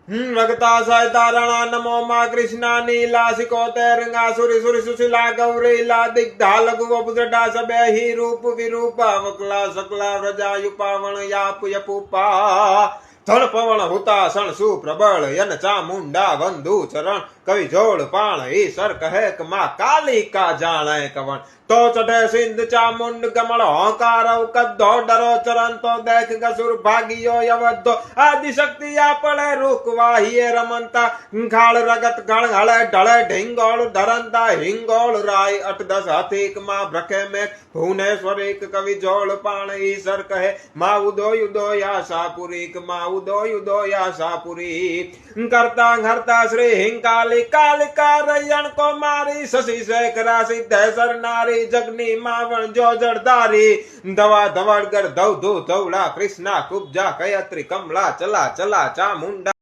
रगता सैतारणा नमो मा कृष्णा नीला सिकोते रंगा सुरी सुरी सुशीला गौरीला दिग्धा लघु वपुजडा सबे ही रूप विरूपा वकला सकला व्रजा युपावण याप यपुपा धन पवन हुतासन सुप्रबल यन चामुंडा वंदु चरण कवि जोड़ पाण ईश्वर कहे मा काली का जाने कवन तो चढ़े सिंध चामुंड कमल होकार कद्दो डरो चरण तो देख गसुर भागियो यवद्दो आदि शक्ति या पड़े रुकवाहिए रमनता खाड़ रगत गण हले ढले ढिंगोल धरंता हिंगोल राय 8-10 हाथीक मा ब्रखे में भुवनेश्वरीक कवि जोड़ पाण ईश्वर कहे मा उदो युदो या सापुरीक मा उदो युदो या सापुरी करता घरता श्री हिंकाली कालिका रयन को मारी शशि शेखरा सिद्धेश्वर नारी जगनी मावण जो जड़दारी दवा धवड़गर धव धू धवड़ा कृष्णा कुब्जा कयत्री कमला चला चला चामुंडा